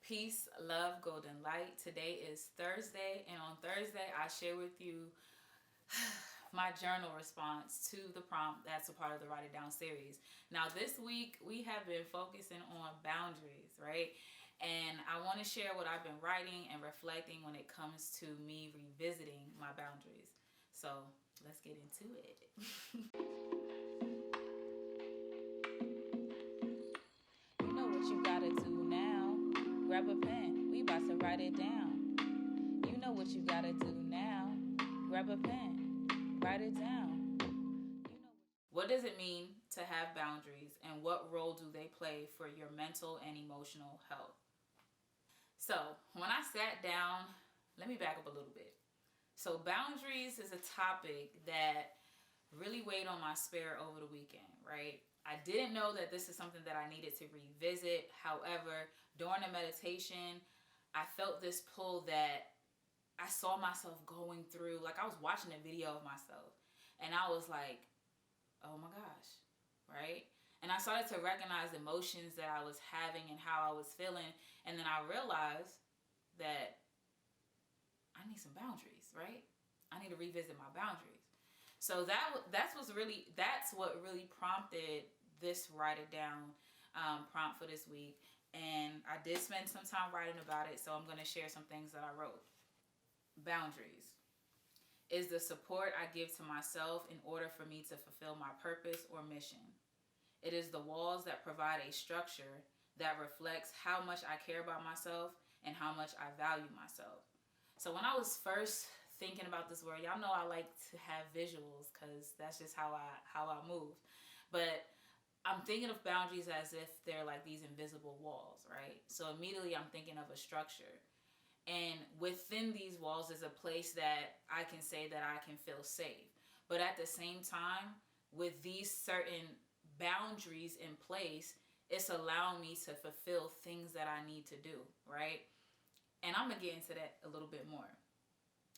Peace, love, Goldn.Light. Today is Thursday, and on Thursday I share with you my journal response to the prompt that's a part of the Write It Down series. Now this week we have been focusing on boundaries, right? And I want to share what I've been writing and reflecting when it comes to me revisiting my boundaries. So let's get into it. You know what you gotta do now. Grab a pen, we about to write it down. You know what you gotta do now. Grab a pen, write it down. What does it mean to have boundaries, and what role do they play for your mental and emotional health? So when I sat down, let me back up a little bit. So boundaries is a topic that really weighed on my spirit over the weekend, right? I didn't know that this is something that I needed to revisit. However, during the meditation, I felt this pull that I saw myself going through. Like I was watching a video of myself and I was like, oh my gosh, right? And I started to recognize emotions that I was having and how I was feeling. And then I realized that I need some boundaries, right? I need to revisit my boundaries. So that's what really prompted this Write It Down prompt for this week. And I did spend some time writing about it, so I'm going to share some things that I wrote. Boundaries is the support I give to myself in order for me to fulfill my purpose or mission. It is the walls that provide a structure that reflects how much I care about myself and how much I value myself. So when I was first thinking about this word, y'all know I like to have visuals because that's just how I move. But I'm thinking of boundaries as if they're like these invisible walls, right? So immediately I'm thinking of a structure. And within these walls is a place that I can say that I can feel safe. But at the same time, with these certain boundaries in place, it's allowing me to fulfill things that I need to do, right? And I'm going to get into that a little bit more.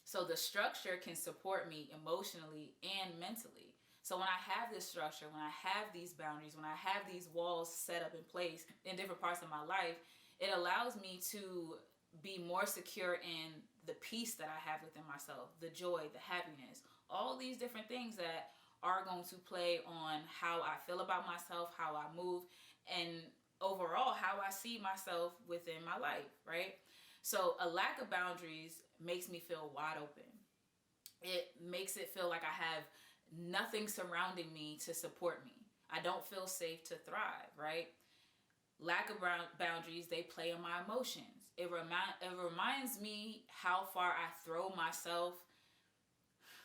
So the structure can support me emotionally and mentally. So when I have this structure, when I have these boundaries, when I have these walls set up in place in different parts of my life, it allows me to be more secure in the peace that I have within myself, the joy, the happiness, all these different things that are going to play on how I feel about myself, how I move, and overall how I see myself within my life, right? So a lack of boundaries makes me feel wide open. It makes it feel like I have nothing surrounding me to support me. I don't feel safe to thrive, right? Lack of boundaries, they play on my emotions. It reminds me how far I throw myself.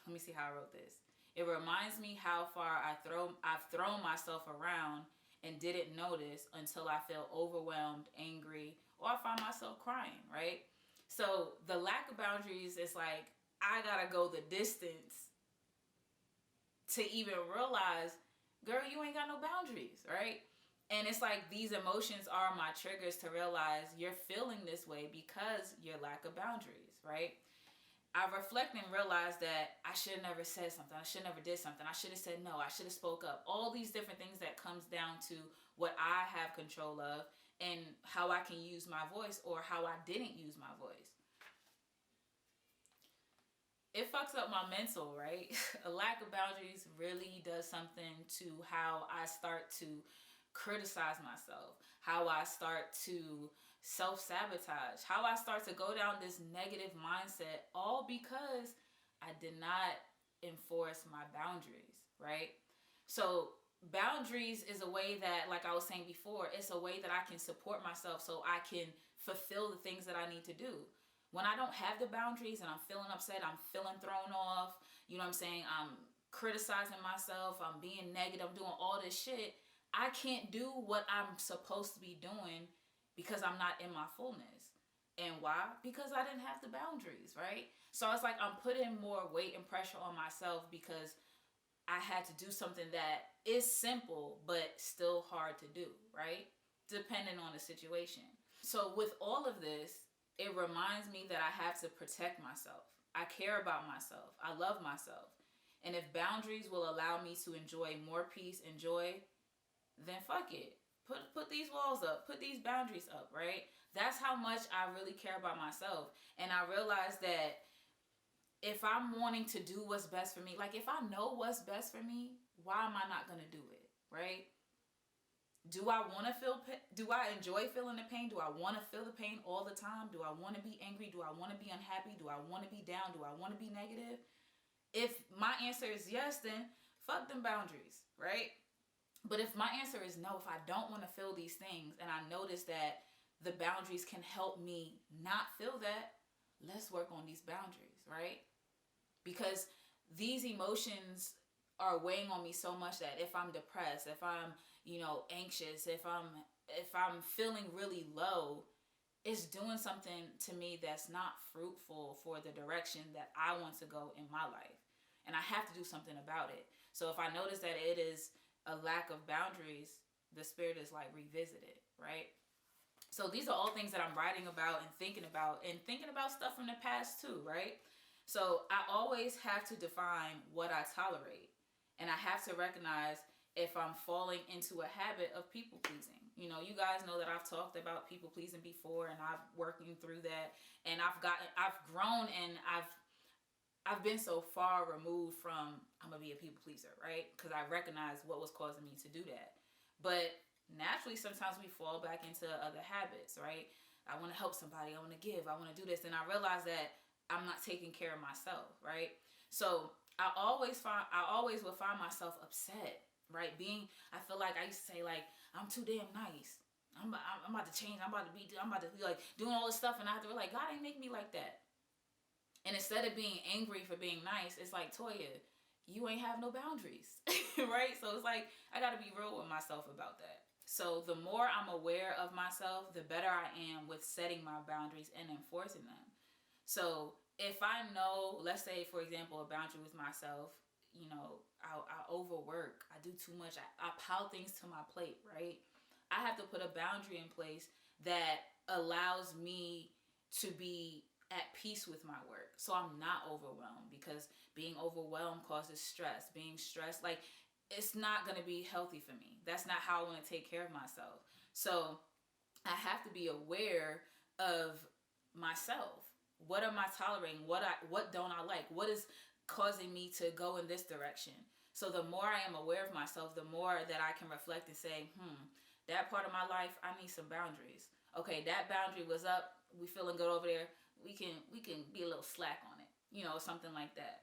Let me see how I wrote this. It reminds me how far I've thrown myself around and didn't notice until I feel overwhelmed, angry, or I find myself crying, right? So the lack of boundaries is like, I gotta go the distance to even realize, girl, you ain't got no boundaries, right? And it's like these emotions are my triggers to realize you're feeling this way because your lack of boundaries, right? I reflect and realize that I should have never said something. I should have never did something. I should have said no. I should have spoke up. All these different things that comes down to what I have control of and how I can use my voice or how I didn't use my voice. It fucks up my mental, right? A lack of boundaries really does something to how I start to criticize myself, how I start to self-sabotage, how I start to go down this negative mindset, all because I did not enforce my boundaries, right? So boundaries is a way that, like I was saying before, it's a way that I can support myself so I can fulfill the things that I need to do. When I don't have the boundaries and I'm feeling upset, I'm feeling thrown off, you know what I'm saying? I'm criticizing myself, I'm being negative, I'm doing all this shit. I can't do what I'm supposed to be doing because I'm not in my fullness. And why? Because I didn't have the boundaries, right? So it's like I'm putting more weight and pressure on myself because I had to do something that is simple but still hard to do, right? Depending on the situation. So with all of this, it reminds me that I have to protect myself. I care about myself. I love myself. And if boundaries will allow me to enjoy more peace and joy, then fuck it. Put these walls up, put these boundaries up, right? That's how much I really care about myself. And I realize that if I'm wanting to do what's best for me, like if I know what's best for me, why am I not going to do it, right? Do I want to feel do I enjoy feeling the pain? Do I want to feel the pain all the time? Do I want to be angry? Do I want to be unhappy? Do I want to be down? Do I want to be negative? If my answer is yes, then fuck them boundaries, right? But if my answer is no, if I don't want to feel these things and I notice that the boundaries can help me not feel that, let's work on these boundaries, right? Because these emotions are weighing on me so much that if I'm depressed, if I'm, anxious, if I'm feeling really low, it's doing something to me that's not fruitful for the direction that I want to go in my life. And I have to do something about it. So if I notice that it is a lack of boundaries, the spirit is like revisit it, right? So these are all things that I'm writing about and thinking about stuff from the past too, right? So I always have to define what I tolerate. And I have to recognize if I'm falling into a habit of people pleasing. You guys know that I've talked about people pleasing before, and I've working through that, and I've grown, and I've been so far removed from I'm gonna be a people pleaser, right? Because I recognize what was causing me to do that. But naturally, sometimes we fall back into other habits, right? I want to help somebody, I want to give, I want to do this, and I realize that I'm not taking care of myself, right? So I always will find myself upset, right? I feel like I used to say like, I'm too damn nice. I'm about to change. I'm about to be like doing all this stuff, and I have to be like, God ain't make me like that. And instead of being angry for being nice, it's like, Toya, you ain't have no boundaries, right? So it's like, I got to be real with myself about that. So the more I'm aware of myself, the better I am with setting my boundaries and enforcing them. So if I know, let's say, for example, a boundary with myself, I overwork, I do too much, I pile things to my plate, right? I have to put a boundary in place that allows me to be at peace with my work. So I'm not overwhelmed, because being overwhelmed causes stress. Being stressed, like, it's not going to be healthy for me. That's not how I want to take care of myself. So I have to be aware of myself. What am I tolerating? What don't I like? What is causing me to go in this direction? So the more I am aware of myself, the more that I can reflect and say, that part of my life, I need some boundaries. Okay, that boundary was up. We feeling good over there. We can be a little slack on it. Something like that.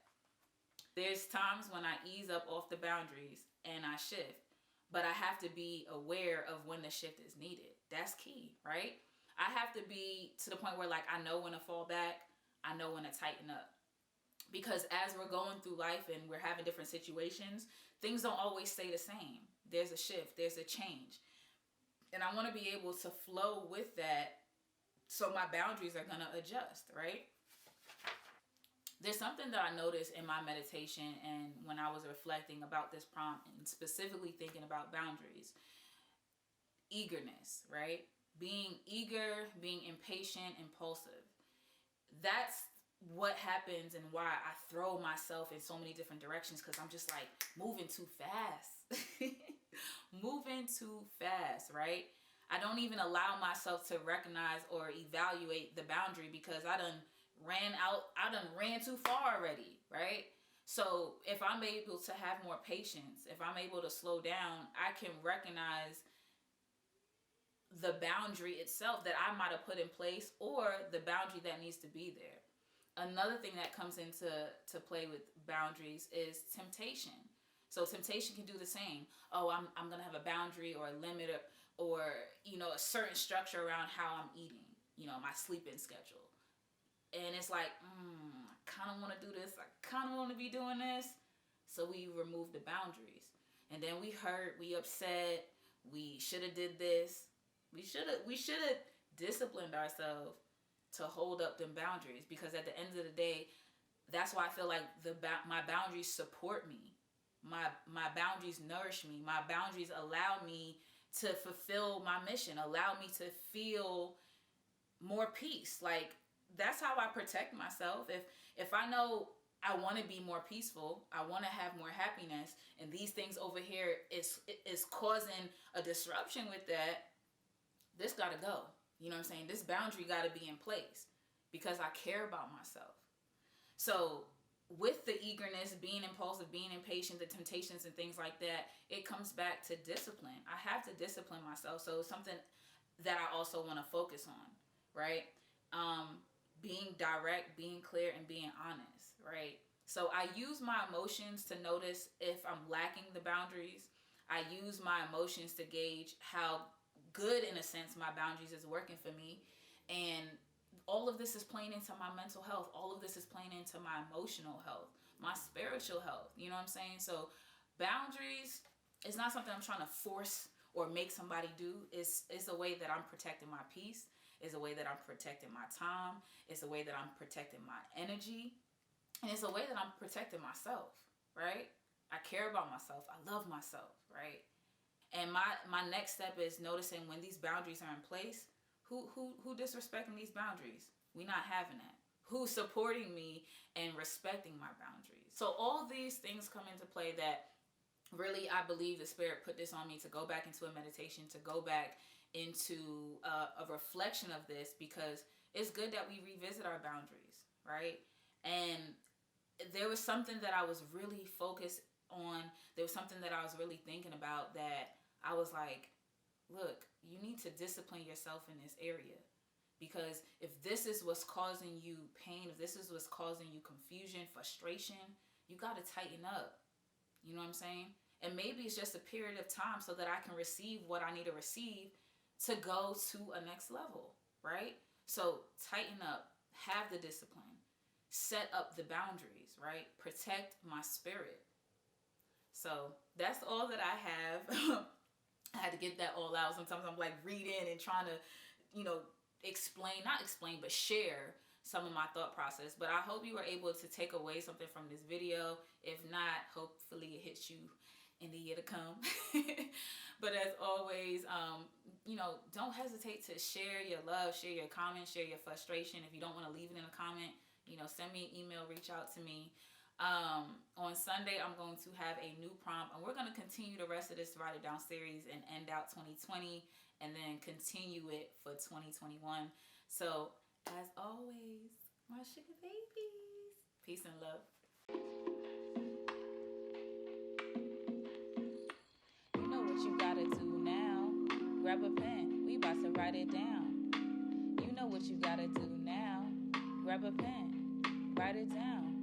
There's times when I ease up off the boundaries and I shift, but I have to be aware of when the shift is needed. That's key, right? I have to be to the point where, like, I know when to fall back, I know when to tighten up. Because as we're going through life and we're having different situations, things don't always stay the same. There's a shift, there's a change. And I want to be able to flow with that, so my boundaries are going to adjust, right? There's something that I noticed in my meditation and when I was reflecting about this prompt and specifically thinking about boundaries. Eagerness, right? Being eager, being impatient, impulsive. That's what happens and why I throw myself in so many different directions, because I'm just like moving too fast. Moving too fast, right? I don't even allow myself to recognize or evaluate the boundary, because I done ran too far already, right? So if I'm able to have more patience, if I'm able to slow down, I can recognize the boundary itself that I might have put in place, or the boundary that needs to be there. Another thing that comes into play with boundaries is temptation. So temptation can do the same. Oh, I'm going to have a boundary or a limit or a certain structure around how I'm eating, my sleeping schedule. And it's like, I kind of want to do this. I kind of want to be doing this. So we remove the boundaries. And then we hurt, we upset, we should have did this. We should have disciplined ourselves to hold up them boundaries, because at the end of the day, that's why I feel like my boundaries support me. My boundaries nourish me. My boundaries allow me to fulfill my mission, allow me to feel more peace. Like, that's how I protect myself. If I know I want to be more peaceful. I want to have more happiness. And these things over here is causing a disruption with that. This got to go. You know what I'm saying? This boundary got to be in place because I care about myself. So with the eagerness, being impulsive, being impatient, the temptations and things like that, it comes back to discipline. I have to discipline myself. So it's something that I also want to focus on, right? Being direct, being clear, and being honest, right? So I use my emotions to notice if I'm lacking the boundaries. I use my emotions to gauge how good, in a sense, my boundaries is working for me. And all of this is playing into my mental health. All of this is playing into my emotional health, my spiritual health. You know what I'm saying? So boundaries is not something I'm trying to force or make somebody do. It's a way that I'm protecting my peace. It's a way that I'm protecting my time. It's a way that I'm protecting my energy. And it's a way that I'm protecting myself, right? I care about myself. I love myself, right? And my next step is noticing when these boundaries are in place, who disrespecting these boundaries? We not having that. Who's supporting me and respecting my boundaries? So all these things come into play that really, I believe the Spirit put this on me to go back into a meditation, to go back into a reflection of this, because it's good that we revisit our boundaries, right? And there was something that I was really focused on. There was something that I was really thinking about that I was like, look, you need to discipline yourself in this area. Because if this is what's causing you pain, if this is what's causing you confusion, frustration, you got to tighten up. You know what I'm saying? And maybe it's just a period of time so that I can receive what I need to receive to go to a next level, right? So tighten up, have the discipline, set up the boundaries, right? Protect my spirit. So that's all that I have. I had to get that all out. Sometimes I'm like reading and trying to, not explain, but share some of my thought process. But I hope you were able to take away something from this video. If not, hopefully it hits you in the year to come. But as always, don't hesitate to share your love, share your comments, share your frustration. If you don't want to leave it in a comment, send me an email, reach out to me. On Sunday, I'm going to have a new prompt, and we're going to continue the rest of this Write It Down series and end out 2020 and then continue it for 2021. So, as always, my sugar babies, peace and love. You know what you gotta do now. Grab a pen, we about to write it down. You know what you gotta do now. Grab a pen, write it down.